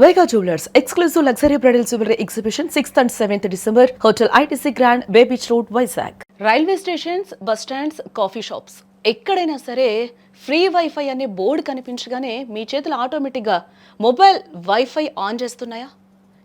Vega Jewelers, exclusive luxury bridal jewelry exhibition 6th and 7th December, Hotel ITC Grand, Bay Beach Road, Vizag. Railway stations, bus stands, coffee shops ఎక్కడైనా సరే free wifi అనే board కనిపించగానే మీ చేతులు ఆటోమేటిక్గా mobile wifi on చేస్తున్నాయా?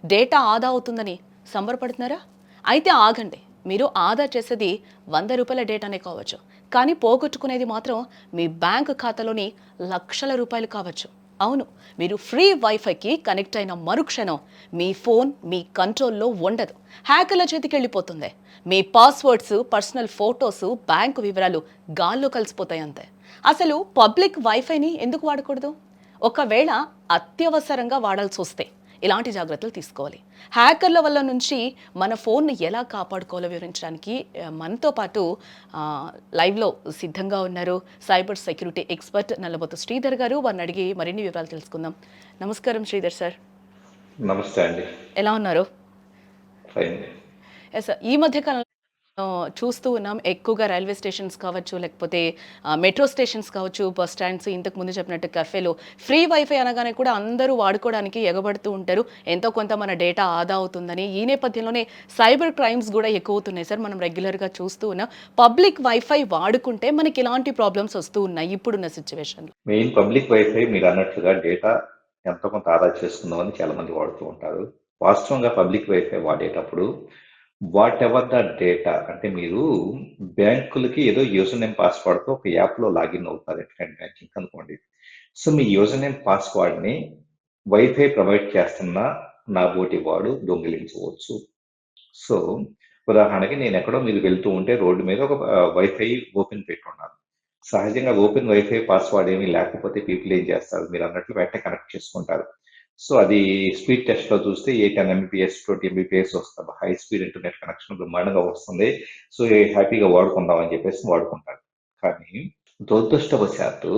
Data ఆదా అవుతుందని సంబరపడుతున్నారా? అయితే ఆగండి. మీరు ఆదా చేసేది 100 రూపాయల డేటానే కావచ్చు, కానీ పోగొట్టుకునేది మాత్రం మీ బ్యాంక్ ఖాతాలోని లక్షల రూపాయలు కావచ్చు. అవును, మీరు ఫ్రీ వైఫైకి కనెక్ట్ అయిన మరుక్షణం మీ ఫోన్ మీ కంట్రోల్లో ఉండదు, హ్యాకర్ల చేతికి వెళ్ళిపోతుంది. మీ పాస్వర్డ్స్, పర్సనల్ ఫోటోస్, బ్యాంకు వివరాలు గాల్లో కలిసిపోతాయి అంతే. అసలు పబ్లిక్ వైఫైని ఎందుకు వాడకూడదు? ఒకవేళ అత్యవసరంగా వాడాల్సి వస్తే ఇలాంటి జాగ్రత్తలు తీసుకోవాలి. హ్యాకర్ల వల్ల నుంచి మన ఫోన్ని ఎలా కాపాడుకోవాలో వివరించడానికి మనతో పాటు లైవ్లో సిద్ధంగా ఉన్నారు cyber security expert Nallabothu Sridhar గారు. వారిని అడిగి మరిన్ని వివరాలు తెలుసుకుందాం. నమస్కారం శ్రీధర్ సార్. నమస్తే అండి. ఎలా ఉన్నారు? ఫైన్. ఎస్, ఈ మధ్య కాలంలో చూస్తూ ఉన్నాం, ఎక్కువగా రైల్వే స్టేషన్స్ కావచ్చు, లేకపోతే మెట్రో స్టేషన్స్ కావచ్చు, బస్ స్టాండ్స్, ఇంతకు ముందు చెప్పినట్టు కఫేలో ఫ్రీ వైఫై అనగానే కూడా అందరూ వాడుకోవడానికి ఎగబడుతూ ఉంటారు. ఎంతో కొంత మన డేటా ఆదా అవుతుందని. ఈ నేపథ్యంలోనే సైబర్ క్రైమ్స్ కూడా ఎక్కువ అవుతున్నాయి సార్. మనం రెగ్యులర్గా చూస్తూ ఉన్నాం. పబ్లిక్ వైఫై వాడుకుంటే మనకి ఇలాంటి ప్రాబ్లమ్స్ వస్తూ ఉన్నాయి ఇప్పుడున్న సిచ్యువేషన్లో. మెయిన్ పబ్లిక్ వైఫై మీరు అన్నట్లుగా డేటా ఎంతో కొంత ఆదా చేసుకుందామని చాలా మంది వాడుతూ ఉంటారు. వాస్తవంగా పబ్లిక్ వైఫై వాడేటప్పుడు వాట్ ఎవర్ ద డేటా, అంటే మీరు బ్యాంకులకి ఏదో యూజర్ నేమ్ పాస్వర్డ్తో ఒక యాప్లో లాగిన్ అవుతారు, నెట్ బ్యాంకింగ్ అనుకోండి. సో మీ యూజర్ నేమ్ పాస్వర్డ్ని వైఫై ప్రొవైడ్ చేస్తున్న నా బోటి వాడు దొంగిలించవచ్చు. సో ఉదాహరణకి నేను ఎక్కడో మీరు వెళ్తూ ఉంటే రోడ్డు మీద ఒక వైఫై ఓపెన్ పెట్టున్నాను. సహజంగా ఓపెన్ వైఫై పాస్వర్డ్ ఏమీ లేకపోతే పీపుల్ ఏం చేస్తారు, మీరు అన్నట్లు వెంటనే కనెక్ట్ చేసుకుంటారు. సో అది స్పీడ్ టెస్ట్ లో చూస్తే 10 Mbps 20 Mbps వస్తుంది, హై స్పీడ్ ఇంటర్నెట్ కనెక్షన్ బ్రహ్మాండంగా వస్తుంది. సో హ్యాపీగా వాడుకుందాం అని చెప్పేసి వాడుకుంటారు. కానీ దురదృష్టవశాత్తు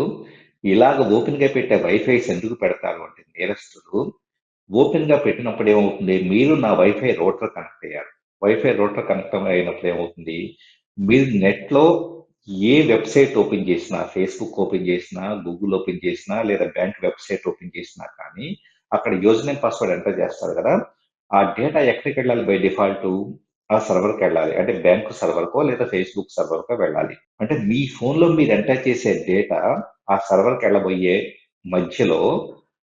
ఇలాగ ఓపెన్ గా పెట్టే వైఫైస్ ఎందుకు పెడతారు అంటే, నేరస్తులు ఓపెన్ గా పెట్టినప్పుడు ఏమవుతుంది, మీరు నా వైఫై రూటర్ కనెక్ట్ అయ్యారు. వైఫై రూటర్ కనెక్ట్ అయినప్పుడు ఏమవుతుంది, మీరు నెట్ లో ఏ వెబ్సైట్ ఓపెన్ చేసినా, ఫేస్బుక్ ఓపెన్ చేసినా, గూగుల్ ఓపెన్ చేసినా, లేదా బ్యాంక్ వెబ్సైట్ ఓపెన్ చేసినా కానీ అక్కడ యూజర్ నేమ్ పాస్వర్డ్ ఎంటర్ చేస్తారు కదా, ఆ డేటా ఎక్కడికి వెళ్ళాలి బై డిఫాల్ట్? ఆ సర్వర్కి వెళ్ళాలి. అంటే బ్యాంకు సర్వర్కో లేదా ఫేస్బుక్ సర్వర్కో వెళ్ళాలి. అంటే మీ ఫోన్లో మీరు ఎంటర్ చేసే డేటా ఆ సర్వర్కి వెళ్ళబోయే మధ్యలో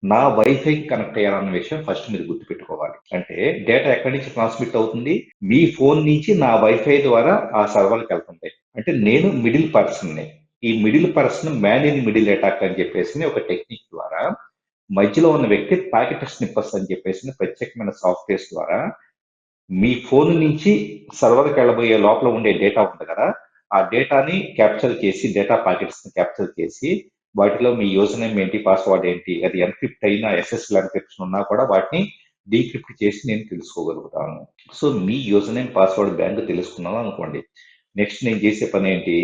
నా వైఫై కనెక్ట్ అయ్యాలన్న విషయం ఫస్ట్ మీరు గుర్తుపెట్టుకోవాలి. అంటే డేటా ఎక్కడి నుంచి ట్రాన్స్మిట్ అవుతుంది, మీ ఫోన్ నుంచి నా వైఫై ద్వారా ఆ సర్వర్కి వెళ్తుంది. అంటే నేను మిడిల్ పర్సన్ని. ఈ middle person man in middle attack అని చెప్పేసి ఒక టెక్నిక్ ద్వారా మధ్యలో ఉన్న వ్యక్తి ప్యాకెట్ స్నిప్పర్స్ అని చెప్పేసి ప్రత్యేకమైన సాఫ్ట్వేర్స్ ద్వారా మీ ఫోన్ నుంచి సర్వర్కి వెళ్ళబోయే లోపల ఉండే డేటా ఉంది కదా, ఆ డేటాని క్యాప్చర్ చేసి, డేటా ప్యాకెట్స్ ని క్యాప్చర్ చేసి, వాటిలో మీ యూజర్ నేమ్ ఏంటి, పాస్వర్డ్ ఏంటి, అది ఎన్క్రిప్ట్ అయినా ఎస్ఎస్ఎల్ ఎన్క్రిప్షన్ ఉన్నా కూడా వాటిని డీక్రిప్ట్ చేసి నేను తెలుసుకోగలుగుతాను. సో మీ యూజర్ నేమ్ పాస్వర్డ్ బ్యాంక్ తెలుసుకున్నాను అనుకోండి, నెక్స్ట్ నేను చేసే పని ఏంటి,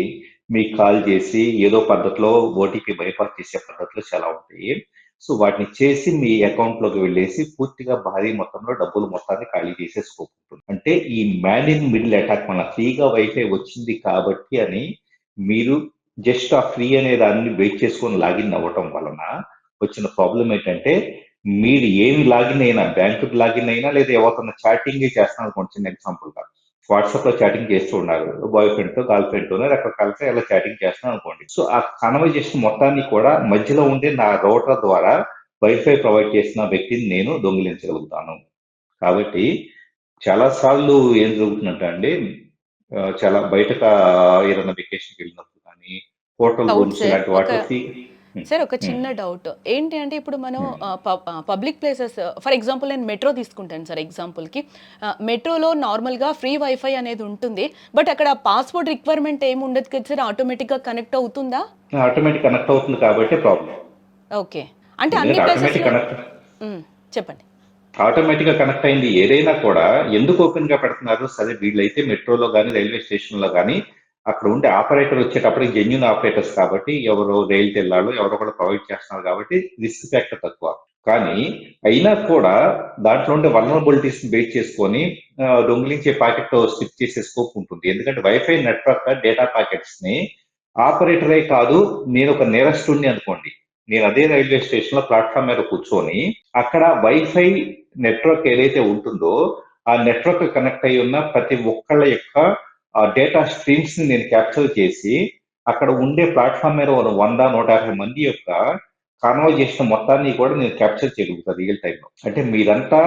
మీకు కాల్ చేసి ఏదో పద్ధతిలో ఓటీపీ బైపాస్ చేసే పద్ధతులు చాలా ఉంటాయి. సో వాటిని చేసి మీ అకౌంట్ లోకి వెళ్ళేసి పూర్తిగా భారీ మొత్తంలో డబ్బులు మొత్తాన్ని ఖాళీ చేసే స్కోప్ ఉంటుంది. అంటే ఈ మ్యాన్ ఇన్ మిడిల్ అటాక్ వల్ల ఫ్రీగా వైఫై వచ్చింది కాబట్టి అని మీరు జస్ట్ ఆ ఫ్రీ అనే దాన్ని వెయిట్ చేసుకొని లాగిన్ అవ్వటం వలన వచ్చిన ప్రాబ్లం ఏంటంటే, మీరు ఏమి లాగిన్ అయినా, బ్యాంకుకి లాగిన్ అయినా లేదా ఎవరికన్నా చాటింగ్ చేస్తాను అనుకోండి, చిన్న ఎగ్జాంపుల్ గా వాట్సాప్ లో చాటింగ్ చేస్తూ ఉన్నారు, బాయ్ ఫ్రెండ్ తో గర్ల్ ఫ్రెండ్ తోనే రకరకాలుగా ఇలా చాటింగ్ చేస్తున్నాను అనుకోండి. సో ఆ కన్వర్జేషన్ మొత్తాన్ని కూడా మధ్యలో ఉండే నా రౌటర్ ద్వారా వైఫై ప్రొవైడ్ చేసిన వ్యక్తిని నేను దొంగిలించగలుగుతాను. కాబట్టి చాలా సార్లు ఏం జరుగుతుందంటే అండి, చాలా బయటకు ఏదైనా వెకేషన్కి వెళ్ళినప్పుడు కానీ, హోటల్ డౌట్ రూమ్స్ సార్, ఇలాంటి ఒక వాటికి సార్ ఒక చిన్న డౌట్ ఏంటి అంటే, ఇప్పుడు మనం పబ్లిక్ ప్లేసెస్, ఫర్ ఎగ్జాంపుల్ నేను మెట్రో తీసుకుంటాను సార్ ఎగ్జాంపుల్కి. మెట్రోలో నార్మల్గా ఫ్రీ వైఫై అనేది ఉంటుంది, బట్ అక్కడ పాస్వర్డ్ రిక్వైర్మెంట్ ఏమి ఉండదు కదా సార్, ఆటోమేటిక్గా కనెక్ట్ అవుతుందా? ఆటోమేటిక్ కనెక్ట్ అవుతుంది కాబట్టి ప్రాబ్లం. ఓకే, అంటే అన్ని ఎందుకంటే ఆటోమేటిక్ ప్లేసెస్లో. కనెక్ట్ చెప్పండి. ఆటోమేటిక్ గా కనెక్ట్ అయింది ఏదైనా కూడా ఎందుకు ఓపెన్ గా పెడుతున్నారు? సరే వీళ్ళైతే మెట్రోలో కానీ రైల్వే స్టేషన్ లో కానీ అక్కడ ఉండే ఆపరేటర్ వచ్చేటప్పటికి జెన్యున్ ఆపరేటర్స్ కాబట్టి, ఎవరో రైలు తెల్లాలో ఎవరో కూడా ప్రొవైడ్ చేస్తున్నారు కాబట్టి రిస్క్ ఫ్యాక్టర్ తక్కువ. కానీ అయినా కూడా దాంట్లో ఉండే వల్నరబిలిటీస్ బేస్ చేసుకొని దొంగిలించే ప్యాకెట్ స్టిప్ చేసే స్కోప్ ఉంటుంది. ఎందుకంటే వైఫై నెట్వర్క్ డేటా ప్యాకెట్స్ ని ఆపరేటరే కాదు, నేను ఒక నేరస్తుడిని అనుకోండి, నేను అదే రైల్వే స్టేషన్ లో ప్లాట్ఫామ్ మీద కూర్చొని అక్కడ వైఫై నెట్వర్క్ ఏదైతే ఉంటుందో ఆ నెట్వర్క్ కనెక్ట్ అయి ఉన్న ప్రతి ఒక్కళ్ళ యొక్క డేటా స్ట్రీమ్స్ ని నేను క్యాప్చర్ చేసి అక్కడ ఉండే ప్లాట్ఫామ్ మీద ఉన్న 100-150 మంది యొక్క కాన్వర్జేషన్ మొత్తాన్ని కూడా నేను క్యాప్చర్ చేయగలుగుతాను రియల్ టైంలో. అంటే మీరంతా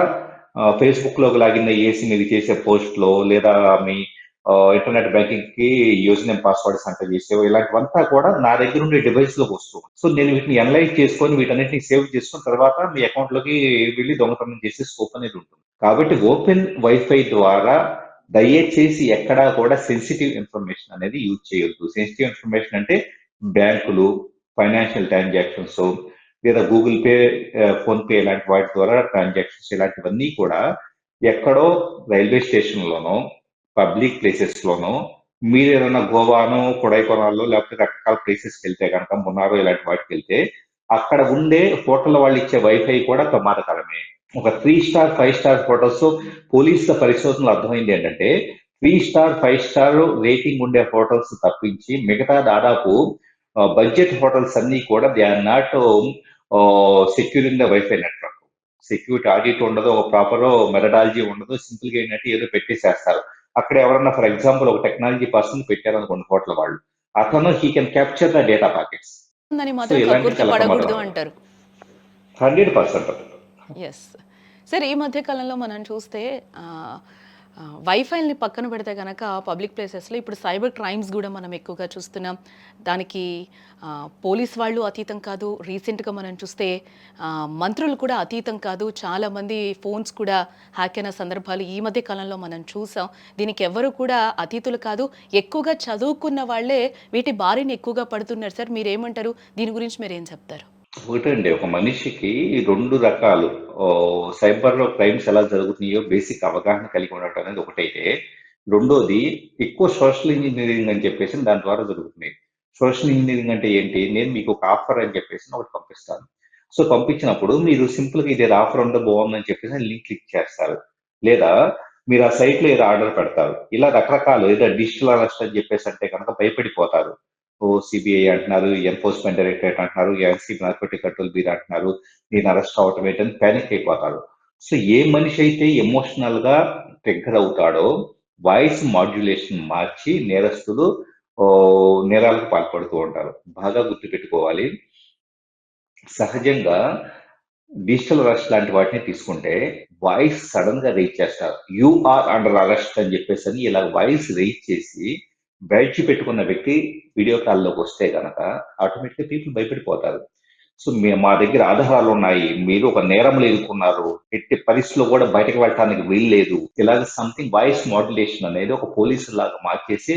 ఫేస్బుక్ లోకి లాగిన్ అయ్యేసి మీరు చేసే పోస్ట్ లో లేదా మీ ఇంటర్నెట్ బ్యాంకింగ్ కి యూజర్ నేమ్ పాస్వర్డ్స్ అంటే చేసేవో ఇలాంటివంతా కూడా నా దగ్గర ఉండే డివైస్ లోకి వస్తుంది. సో నేను వీటిని అనలైజ్ చేసుకొని వీటన్నిటిని సేవ్ చేసుకున్న తర్వాత మీ అకౌంట్ లోకి వెళ్ళి దొంగతనం చేసే స్కోప్ అనేది ఉంటుంది. కాబట్టి ఓపెన్ వైఫై ద్వారా దయచేసి ఎక్కడా కూడా సెన్సిటివ్ ఇన్ఫర్మేషన్ అనేది యూజ్ చేయొద్దు. సెన్సిటివ్ ఇన్ఫర్మేషన్ అంటే బ్యాంకులు, ఫైనాన్షియల్ ట్రాన్సాక్షన్స్ లేదా గూగుల్ పే, ఫోన్ పే ఇలాంటి వాటి ద్వారా ట్రాన్సాక్షన్స్ ఇలాంటివన్నీ కూడా ఎక్కడో రైల్వే స్టేషన్ లోనో పబ్లిక్ ప్లేసెస్ లోనో మీరు ఏదైనా గోవానో కొడైకొనాల్లో లేకపోతే రకరకాల ప్లేసెస్కి వెళ్తే కనుక మున్నారో ఇలాంటి వాటికి వెళ్తే అక్కడ ఉండే హోటల్ వాళ్ళు ఇచ్చే వైఫై కూడా ప్రమాదకరమే. ఒక 3 స్టార్ 5 స్టార్ హోటల్స్ పోలీసుల పరిశోధనలు అర్థమైంది ఏంటంటే 3 స్టార్ 5 స్టార్ రేటింగ్ ఉండే హోటల్స్ తప్పించి మిగతా దాదాపు బడ్జెట్ హోటల్స్ అన్ని కూడా they are not securing the wifi network. Security audit ఉండదు, ఒక ప్రాపర్ మెథడాలజీ ఉండదు, సింపుల్ గా ఏంటంటే ఏదో పెట్టేసేస్తారు. అక్కడ ఎవరన్నా ఫర్ ఎగ్జాంపుల్ ఒక టెక్నాలజీ పర్సన్ పెట్టారనుకోండి హోటల్ వాళ్ళు, అతను he can capture the data packets. ఉందని సో మాత్రం ఇలాంటివి కక్కుర్తి చాలా పడకూడదు ప్రమాదం. అంటారు. 100%. ఎస్. సార్ ఈ మధ్య కాలంలో మనం చూస్తే వైఫైల్ని పక్కన పెడితే కనుక పబ్లిక్ ప్లేసెస్లో ఇప్పుడు సైబర్ క్రైమ్స్ కూడా మనం ఎక్కువగా చూస్తున్నాం. దానికి పోలీస్ వాళ్ళు అతీతం కాదు. రీసెంట్గా మనం చూస్తే మంత్రులు కూడా అతీతం కాదు. చాలామంది ఫోన్స్ కూడా హ్యాక్ అయిన సందర్భాలు ఈ మధ్య కాలంలో మనం చూసాం. దీనికి ఎవరు కూడా అతీతులు కాదు. ఎక్కువగా చదువుకున్న వాళ్ళే వీటి బారిన ఎక్కువగా పడుతున్నారు. సార్ మీరేమంటారు? దీని గురించి మీరు ఏం చెప్తారు? ఒకటండి, ఒక మనిషికి 2 రకాలు సైబర్ క్రైమ్స్ ఎలా జరుగుతున్నాయో బేసిక్ అవగాహన కలిగి ఉండటం అనేది ఒకటైతే, రెండోది ఎక్కువ సోషల్ ఇంజనీరింగ్ అని చెప్పేసి దాని ద్వారా జరుగుతున్నాయి. సోషల్ ఇంజనీరింగ్ అంటే ఏంటి? నేను మీకు ఒక ఆఫర్ అని చెప్పేసి ఒకటి పంపిస్తాను. సో పంపించినప్పుడు మీరు సింపుల్ గా ఇది ఆఫర్ ఉంటే బాగుందని చెప్పేసి లింక్ క్లిక్ చేస్తారు. లేదా మీరు ఆ సైట్ లో ఏదో ఆర్డర్ పెడతారు. ఇలా రకరకాలు ఏదో డిజిటల్ అరెస్ట్ అని చెప్పేసి అంటే కనుక భయపడిపోతారు. ఓ సిబిఐ అంటున్నారు, ఎన్ఫోర్స్మెంట్ డైరెక్టరేట్ అంటున్నారు, ఎన్సీ నార్కోటిక్ కంట్రోల్ బ్యూరో అంటున్నారు, నేను అరెస్ట్ అవటం ఏంటని పానిక్ అయిపోతారు. సో ఏ మనిషి అయితే ఎమోషనల్ గా ట్రిగ్గర్ అవుతాడో వాయిస్ మాడ్యులేషన్ మార్చి నేరస్తులు ఓ నేరాలకు పాల్పడుతూ ఉంటారు. బాగా గుర్తుపెట్టుకోవాలి. సహజంగా డిజిటల్ అరెస్ట్ లాంటి వాటిని తీసుకుంటే వాయిస్ సడన్ గా రేజ్ చేస్తారు. యు ఆర్ అండర్ అరెస్ట్ అని చెప్పేసి అని ఇలా వాయిస్ రేజ్ చేసి బ్యాడ్జ్ పెట్టుకున్న వ్యక్తి వీడియో కాల్లోకి వస్తే గనక ఆటోమేటిక్ గా పీపుల్ భయపడిపోతారు. సో మా దగ్గర ఆధారాలు ఉన్నాయి, మీరు ఒక నేరంలో ఇరుక్కున్నారు, ఎట్టి పరిస్థితుల్లో కూడా బయటకు వెళ్ళటానికి వీల్లేదు, ఇలాగ సంథింగ్ వాయిస్ మాడ్యులేషన్ అనేది ఒక పోలీసు లాగా మార్చేసి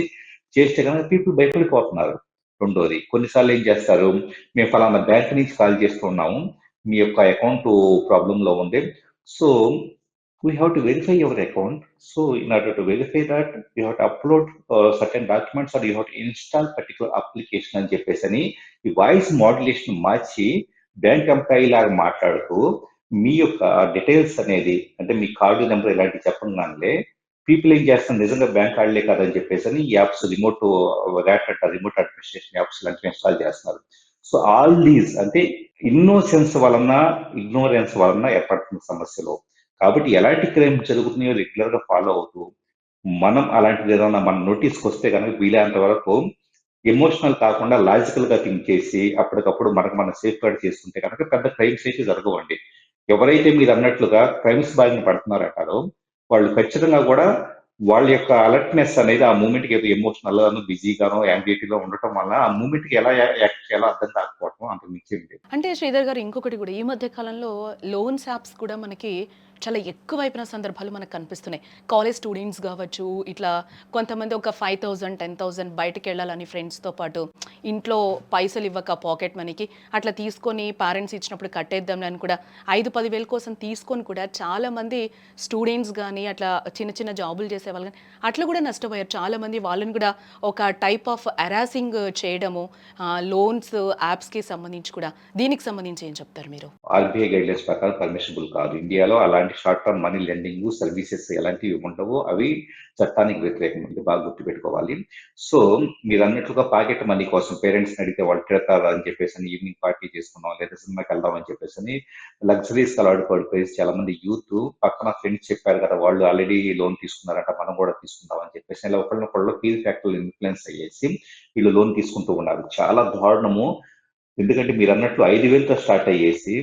చేస్తే కనుక పీపుల్ భయపడిపోతున్నారు. రెండోది కొన్నిసార్లు ఏం చేస్తారు, మేము ఫలానా బ్యాంక్ నుంచి కాల్ చేస్తున్నాము, మీ యొక్క అకౌంట్ ప్రాబ్లమ్ లో ఉంది. So we have to verify your account. So in order to verify that, you have to upload certain documents or you have to install particular application అని చెప్పేసి అని ఈ వాయిస్ మాడ్యులేషన్ మార్చి bank employee లాగా మాట్లాడుతూ మీ యొక్క details అనేది అంటే మీ card number ఇలాంటివి చెప్పగానే పీపుల్ ఏం చేస్తారు, నిజంగా బ్యాంక్ కార్డులే కాదని చెప్పేసి అని ఈ యాప్స్ రిమోట్ ర్యాట్ అంటారు, రిమోట్ అడ్మినిస్ట్రేషన్ యాప్స్ లాంటివి ఇన్స్టాల్ చేస్తున్నారు. సో ఆల్ దీస్ అంటే ఇన్నోసెన్స్ వలన ఇగ్నోరెన్స్ వలన ఏర్పడుతున్న సమస్యలు. కాబట్టి ఎలాంటి క్రైమ్ జరుగుతున్నాయో రెగ్యులర్ గా ఫాలో అవుతూ మనం అలాంటిది ఏదైనా మన నోటీస్కి వస్తే కనుక వీలైనంత వరకు ఎమోషనల్ కాకుండా లాజికల్ గా థింక్ చేసి అప్పటికప్పుడు మనకు మనం సేఫ్ గార్డ్ చేసుకుంటే కనుక పెద్ద క్రైమ్స్ అయితే జరగవండి. ఎవరైతే మీరు అన్నట్లుగా క్రైమ్స్ బారిన పడుతున్నారంటారో వాళ్ళు ఖచ్చితంగా కూడా వాళ్ళ యొక్క అలర్ట్నెస్ అనేది ఆ మూమెంట్ కి ఏదో ఎమోషనల్ గాను బిజీగానో యాంగ్జైటీలో ఉండటం వల్ల ఆ మూమెంట్ కి ఎలా యాక్ట్ చేయాలో అర్థం కాకపోవడం అంత మించింది. అంటే శ్రీధర్ గారు ఇంకొకటి కూడా ఈ మధ్య కాలంలో లోన్స్ యాప్స్ కూడా మనకి చాలా ఎక్కువైపోయిన సందర్భాలు మనకు కనిపిస్తున్నాయి. కాలేజ్ స్టూడెంట్స్ కావచ్చు, ఇట్లా కొంతమంది ఒక 5,000 10,000 బయటకు వెళ్ళాలని ఫ్రెండ్స్తో పాటు ఇంట్లో పైసలు ఇవ్వక పాకెట్ మనీకి అట్లా తీసుకొని పేరెంట్స్ ఇచ్చినప్పుడు కట్టేద్దాం అని కూడా 5-10 వేల కోసం తీసుకొని కూడా చాలామంది స్టూడెంట్స్ కానీ అట్లా చిన్న చిన్న జాబులు చేసే చేసేవాళ్ళు కానీ అట్లా కూడా నష్టపోయారు చాలామంది. వాళ్ళని కూడా ఒక టైప్ ఆఫ్ హెరాసింగ్ చేయడము, లోన్స్ యాప్స్కి సంబంధించి కూడా. దీనికి సంబంధించి ఏం చెప్తారు మీరు? ఆర్బీఐ గైడ్లైన్స్ ప్రకారం పర్మిషబుల్ కాదు. ఇండియాలో అలాంటి short term money lending services ఎలాంటివి ఉండవు. అవి చట్టానికి వ్యతిరేకం. ఇది బాగా గుర్తుపెట్టుకోవాలి. సో మీరు అన్నట్లుగా పాకెట్ మనీ కోసం పేరెంట్స్ని అడిగితే వాళ్ళు తిడతారు అని చెప్పేసి ఈవినింగ్ పార్టీ చేసుకుందాం లేదా సినిమాకి వెళ్దాం అని చెప్పేసి లగ్జరీస్ అలవాటు పడిపోయి చాలా మంది యూత్ పక్కన ఫ్రెండ్స్ చెప్పారు కదా వాళ్ళు ఆల్రెడీ లోన్ తీసుకున్నారంట మనం కూడా తీసుకుందాం అని చెప్పేసి ఇలా ఒకళ్ళొకళ్ళు ఫీల్ ఫ్యాక్టర్లు ఇన్ఫ్లుయెన్స్ అయ్యేసి వీళ్ళు లోన్ తీసుకుంటూ ఉన్నారు. చాలా దారుణము. ఎందుకంటే మీరు అన్నట్లు 5,000తో స్టార్ట్ అయ్యేసి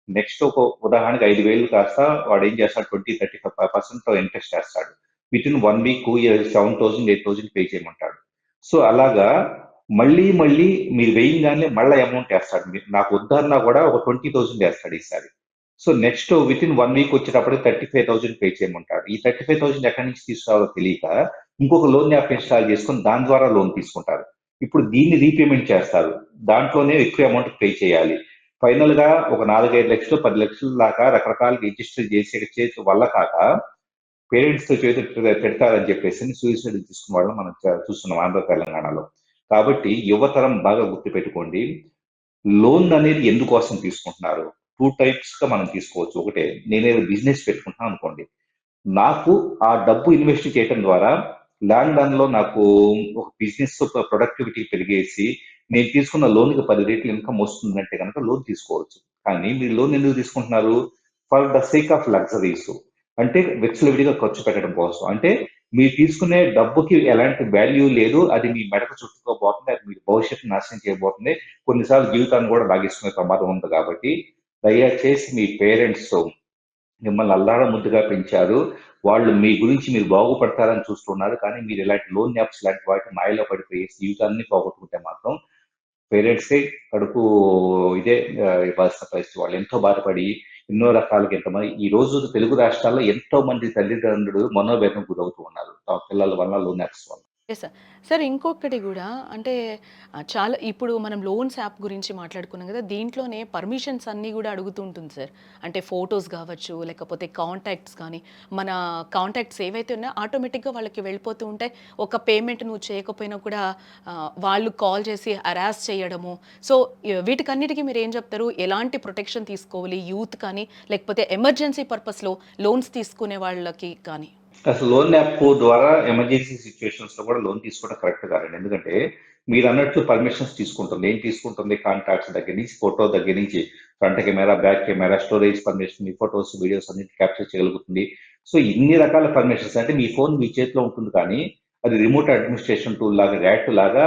నెక్స్ట్ ఒక ఉదాహరణకి 5,000 కాస్త వాడు ఏం చేస్తాడు 20-35% ఇంట్రెస్ట్ చేస్తాడు. విత్ ఇన్ 1 వీక్ 7,000 8,000 పే చేయమంటాడు. సో అలాగా మళ్ళీ మళ్ళీ మీరు వేయంగానే మళ్ళీ అమౌంట్ వేస్తాడు. నాకు వద్దన్నా కూడా ఒక 20,000 వేస్తాడు ఈసారి. So next with in 1 week వచ్చేటప్పటికి 35,000 పే చేయమంటాడు. ఈ 35,000 ఎక్కడి నుంచి తీసుకురావాలో తెలియక ఇంకొక లోన్ యాప్ ఇన్స్టాల్ చేసుకొని దాని ద్వారా లోన్ తీసుకుంటారు. ఇప్పుడు దీన్ని రీపేమెంట్ చేస్తారు. దాంట్లోనే ఎక్కువ అమౌంట్ పే చేయాలి. ఫైనల్ గా ఒక 4-5 లక్షలు 10 లక్షల దాకా రకరకాల రిజిస్టర్ చేసే వల్ల కాక పేరెంట్స్ తో చేతి పెడతారని చెప్పేసి సూసైడ్ తీసుకున్న వాళ్ళు మనం చూస్తున్నాం ఆంధ్ర తెలంగాణలో. కాబట్టి యువతరం బాగా గుర్తుపెట్టుకోండి. లోన్ అనేది ఎందుకోసం తీసుకుంటున్నారు? 2 టైప్స్ గా మనం తీసుకోవచ్చు. ఒకటే నేనేదో బిజినెస్ పెట్టుకుంటున్నాను అనుకోండి. నాకు ఆ డబ్బు ఇన్వెస్ట్ చేయడం ద్వారా లాంగ్ రన్ లో నాకు ఒక బిజినెస్ ప్రొడక్టివిటీ పెరిగేసి నేను తీసుకున్న లోన్కి 10 రెట్లు ఇన్కమ్ వస్తుందంటే కనుక లోన్ తీసుకోవచ్చు. కానీ మీరు లోన్ ఎందుకు తీసుకుంటున్నారు? For the sake of luxuries. అంటే విచ్చలవిడిగా ఖర్చు పెట్టడం కోసం. అంటే మీరు తీసుకునే డబ్బుకి ఎలాంటి వాల్యూ లేదు. అది మీ మెడకు చుట్టుకోబోతుంది. అది మీ భవిష్యత్తు నాశనం చేయబోతుంది. కొన్నిసార్లు జీవితాన్ని కూడా లాగేసుకునే ప్రమాదం ఉంది. కాబట్టి దయచేసి మీ పేరెంట్స్ మిమ్మల్ని అల్లాడ ముద్దుగా పెంచారు. వాళ్ళు మీ గురించి మీరు బాగుపడతారని చూస్తున్నారు. కానీ మీరు ఇలాంటి లోన్ యాప్స్ లాంటి వాటి మాయలో పడిపోయి జీవితాన్ని పోగొట్టుకుంటే మాత్రం పేరెంట్స్‌కే కడుపు ఇదే ఇవ్వాల్సిన పరిస్థితి. వాళ్ళు ఎంతో బాధపడి ఎన్నో రకాలుగా ఎంతమంది ఈ రోజు తెలుగు రాష్ట్రాల్లో ఎంతో మంది తల్లిదండ్రులు మనోవేదనకు గురవుతూ ఉన్నారు. తమ పిల్లల వల్ల లోన్ యాప్స్ వల్ల. Yes sir. సార్ ఇంకొకటి గూడా అంటే చాలా ఇప్పుడు మనం లోన్స్ యాప్ గురించి మాట్లాడుకున్నాం గదా! దీంట్లోనే పర్మిషన్స్ అన్నీ గూడా అడుగుతూ ఉంటుంది సార్. అంటే ఫోటోస్ గావచ్చు, లేకపోతే కాంటాక్ట్స్ గానీ, మన కాంటాక్ట్స్ ఏవైతే ఉన్నాయో ఆటోమేటిక్‌గా వాళ్ళకి వెళ్ళిపోతూ ఉంటాయి. ఒక పేమెంట్ నువ్వు చేయకపోయినా కూడా వాళ్ళు కాల్ చేసి హరాస్ చేయడము. సో, వీటికన్నిటికి మీరేం జెప్తారు? ఎలాంటి ప్రొటెక్షన్ తీసుకోవాలి యూత్ కానీ, లేకపోతే ఎమర్జెన్సీ పర్పస్‌లో లోన్స్ తీసుకునే వాళ్ళకి కానీ? అసలు లోన్ యాప్ ద్వారా ఎమర్జెన్సీ సిచ్యువేషన్స్ లో కూడా లోన్ తీసుకోవడం కరెక్ట్ కాదండి. ఎందుకంటే మీరు అన్నట్లు పర్మిషన్స్ తీసుకుంటుంది. ఏం తీసుకుంటుంది? కాంటాక్ట్స్ దగ్గర నుంచి, ఫోటో దగ్గర నుంచి, front camera, back camera, storage permission, మీ ఫోటోస్, వీడియోస్ అన్నిటి క్యాప్చర్ చేయగలుగుతుంది. సో ఇన్ని రకాల పర్మిషన్స్ అంటే మీ ఫోన్ మీ చేతిలో ఉంటుంది కానీ అది రిమోట్ అడ్మినిస్ట్రేషన్ టూల్ లాగా ర్యాట్ లాగా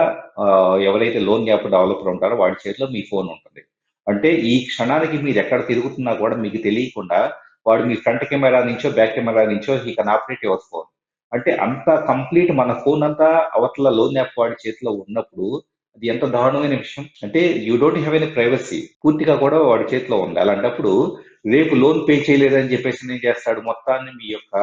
ఎవరైతే లోన్ యాప్ డెవలపర్ ఉంటారో వాడి చేతిలో మీ ఫోన్ ఉంటుంది. అంటే ఈ క్షణానికి మీరు ఎక్కడ తిరుగుతున్నా కూడా మీకు తెలియకుండా వాడు మీ ఫ్రంట్ కెమెరా నుంచో బ్యాక్ కెమెరా నుంచో he can operate your phone. అంటే అంత కంప్లీట్ మన ఫోన్ అంతా అవతల లోన్ యాప్ వాడి చేతిలో ఉన్నప్పుడు అది ఎంత దారుణమైన విషయం. అంటే you don't have any privacy. పూర్తిగా కూడా వాడి చేతిలో ఉంది. అలాంటప్పుడు రేపు లోన్ పే చేయలేదని చెప్పేసి ఏం చేస్తాడు? మొత్తాన్ని మీ యొక్క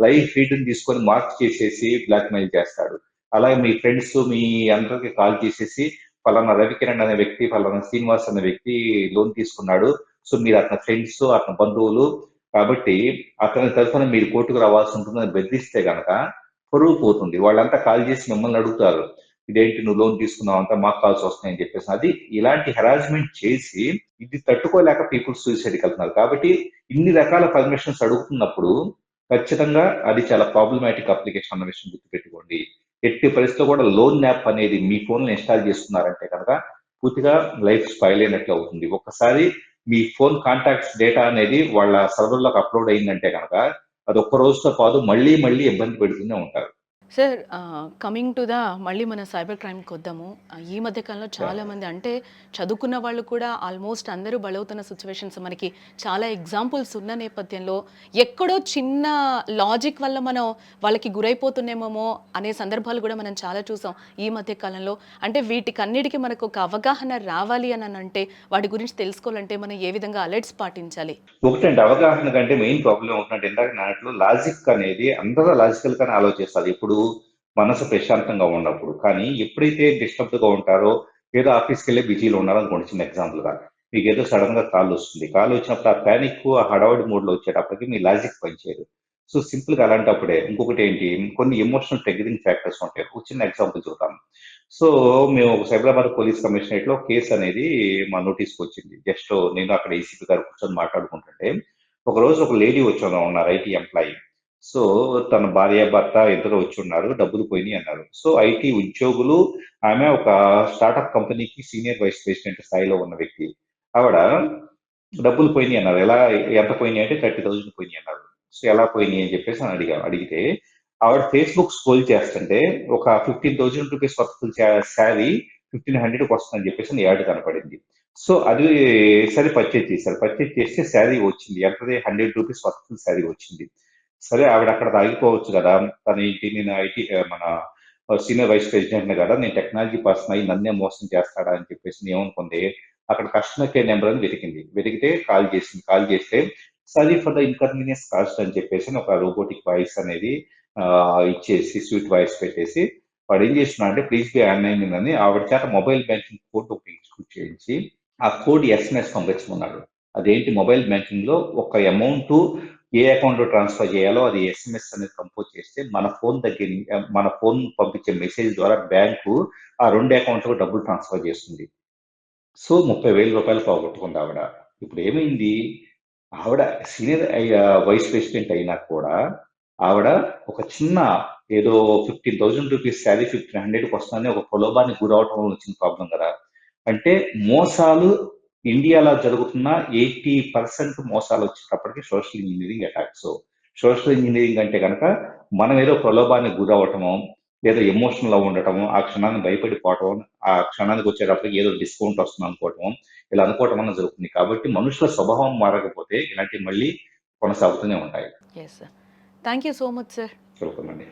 లైఫ్ ఫీడ్ని తీసుకొని మార్క్ చేసేసి బ్లాక్ మెయిల్ చేస్తాడు. అలాగే మీ ఫ్రెండ్స్ మీ అందరికి కాల్ చేసేసి ఫలానా రవికిరణ్ అనే వ్యక్తి, ఫలానా శ్రీనివాస్ అనే వ్యక్తి లోన్ తీసుకున్నాడు. సో మీరు అతని ఫ్రెండ్స్, అతని బంధువులు కాబట్టి అతని తరఫున మీరు కోర్టుకు రావాల్సి ఉంటుందని బెదిరిస్తే గనక పరువు పోతుంది. వాళ్ళంతా కాల్ చేసి మిమ్మల్ని అడుగుతారు. ఇదేంటి నువ్వు లోన్ తీసుకున్నావు అంతా మాకు కాల్స్ వస్తున్నాయని చెప్పేసి. అది ఇలాంటి హెరాస్మెంట్ చేసి ఇది తట్టుకోలేక పీపుల్ సూసైడ్కి వెళ్తున్నారు. కాబట్టి ఇన్ని రకాల పర్మిషన్స్ అడుగుతున్నప్పుడు ఖచ్చితంగా అది చాలా ప్రాబ్లమాటిక్ అప్లికేషన్ అన్న విషయం గుర్తుపెట్టుకోండి. ఎట్టి పరిస్థితిలో కూడా లోన్ యాప్ అనేది మీ ఫోన్లో ఇన్స్టాల్ చేసుకున్నారంటే కనుక పూర్తిగా లైఫ్ స్పాయిల్ అయినట్లు అవుతుంది. ఒక్కసారి మీ ఫోన్ కాంటాక్ట్స్ డేటా అనేది వాళ్ళ సర్వర్లోకి అప్లోడ్ అయిందంటే కనుక అది ఒక్క రోజుతో పాటు మళ్ళీ మళ్ళీ ఇబ్బంది పెడుతూనే ఉంటారు. సార్ కమింగ్ టు ద మళ్ళీ మన సైబర్ క్రైమ్‌కొద్దాము. ఈ మధ్య కాలంలో Yeah. చాలామంది అంటే చదువుకున్న వాళ్ళు కూడా ఆల్మోస్ట్ అందరూ బలవుతున్న సిట్యుయేషన్స్ మనకి చాలా ఎగ్జాంపుల్స్ ఉన్న నేపథ్యంలో ఎక్కడో చిన్న లాజిక్ వల్ల మనం వాళ్ళకి గురైపోతున్నామేమో అనే సందర్భాలు కూడా మనం చాలా చూసాం ఈ మధ్య కాలంలో. అంటే వీటికన్నిటికి మనకు ఒక అవగాహన రావాలి అని అంటే వాటి గురించి తెలుసుకోవాలంటే మనం ఏ విధంగా అలర్ట్స్ పాటించాలి? ఒకటండి అవగాహన కంటే మెయిన్ ప్రాబ్లం ఒకటంటే ఇందాక నాట్లో లాజిక్ అనేది అందరూ లాజికల్ గానే ఆలోచిస్తారు. ఇప్పుడు మనసు ప్రశాంతంగా ఉన్నప్పుడు. కానీ ఎప్పుడైతే డిస్టర్బ్డ్ గా ఉంటారో ఏదో ఆఫీస్కి వెళ్ళి బిజీలో ఉన్నారో అనుకోండి చిన్న ఎగ్జాంపుల్ గా మీకు ఏదో సడన్ గా కాల్ వస్తుంది. కాల్ వచ్చినప్పుడు ఆ పానిక్ ఆ హడావుడి మోడ్ లో వచ్చేటప్పటికి మీ లాజిక్ పనిచేయదు. సో సింపుల్గా అలాంటప్పుడే ఇంకొకటి ఏంటి, కొన్ని ఎమోషనల్ ట్రిగరింగ్ ఫ్యాక్టర్స్ ఉంటాయి. ఒక చిన్న ఎగ్జాంపుల్ చూద్దాం. సో మేము ఒక సైబరాబాద్ పోలీస్ కమిషనరేట్ లో కేసు అనేది మా నోటీస్కి వచ్చింది. జస్ట్ నేను అక్కడ ఏసీపీ గారు కూర్చొని మాట్లాడుకుంటుంటే ఒక రోజు ఒక లేడీ వచ్చి ఉన్నారు ఐటీ ఎంప్లాయీ. సో తన భార్య భర్త ఇద్దరు వచ్చి ఉన్నారు, డబ్బులు పోయినాయి అన్నారు. సో ఐటీ ఉద్యోగులు, ఆమె ఒక స్టార్టప్ కంపెనీకి సీనియర్ వైస్ ప్రెసిడెంట్ స్థాయిలో ఉన్న వ్యక్తి. ఆవిడ డబ్బులు పోయినాయి అన్నారు. ఎలా, ఎంత పోయినాయి అంటే 30,000 పోయినాయి అన్నారు. సో ఎలా పోయినాయి అని చెప్పేసి అని అడిగితే ఆవిడ ఫేస్బుక్ స్క్రోల్ చేస్తుంటే ఒక 15,000 రూపీస్ వర్త్ శారీ 1,500కి వస్తుందని చెప్పేసి యాడ్ కనపడింది. సో అది సరే పర్చేజ్ చేశారు. పర్చేజ్ చేస్తే శారీ వచ్చింది. ఎంతది 100 రూపీస్ వర్త్ శారీ వచ్చింది. సరే ఆవిడ అక్కడ ఆగిపోవచ్చు కదా. తను ఏంటి, నేను ఐటీ మన సీనియర్ వైస్ ప్రెసిడెంట్ కదా, నేను టెక్నాలజీ పర్సన్ అయ్యి నన్నే మోసం చేస్తాడా అని చెప్పేసి ఏమనుకుంది, అక్కడ కస్టమర్ కేర్ నెంబర్ అని వెతికితే కాల్ చేసింది. కాల్ చేస్తే sorry for the inconvenience cost అని చెప్పేసి ఒక రోబోటిక్ వాయిస్ అనేది ఇచ్చేసి స్వీట్ వాయిస్ పెట్టేసి వాడు ఏం చేస్తున్నాడు అంటే ప్లీజ్ బి ఆన్లైన్ అని ఆవిడ చేత మొబైల్ బ్యాంకింగ్ కోడ్ ఒకటి ఎగ్జిక్యూట్ చేయించి ఆ కోడ్ ఎస్ఎంఎస్ పంపించమన్నాడు. అదేంటి, మొబైల్ బ్యాంకింగ్ లో ఒక అమౌంట్ ఏ అకౌంట్ లో ట్రాన్స్ఫర్ చేయాలో అది ఎస్ఎంఎస్ అనేది కంపోజ్ చేస్తే మన ఫోన్ పంపించే మెసేజ్ ద్వారా బ్యాంకు ఆ 2 అకౌంట్లకు డబ్బులు ట్రాన్స్ఫర్ చేస్తుంది. సో 30,000 పోగొట్టుకుంది ఆవిడ. ఇప్పుడు ఏమైంది, ఆవిడ సీనియర్ వైస్ ప్రెసిడెంట్ అయినా కూడా ఆవిడ ఒక చిన్న ఏదో 15,000 రూపీస్ శాలరీ 1,500కి వస్తుందని ఒక ప్రలోభానికి గురవటం వల్ల వచ్చిన ప్రాబ్లం కదా. అంటే మోసాలు ఇండియాలో జరుగుతున్న 80% మోసాలు వచ్చేటప్పటికి social engineering attacks. Social engineering అంటే కనుక మనం ఏదో ప్రలోభానికి గురవటము, లేదా ఎమోషనల్ గా ఉండటము, ఆ క్షణాన్ని భయపడిపోవటం, ఆ క్షణానికి వచ్చేటప్పటికి ఏదో డిస్కౌంట్ వస్తుంది అనుకోవటం, ఇలా అనుకోవటం వల్ల జరుగుతుంది. కాబట్టి మనుషుల స్వభావం మారకపోతే ఇలాంటివి మళ్ళీ కొనసాగుతూనే ఉంటాయి. Yes sir. Thank you so much sir. జరుగుతుందండి.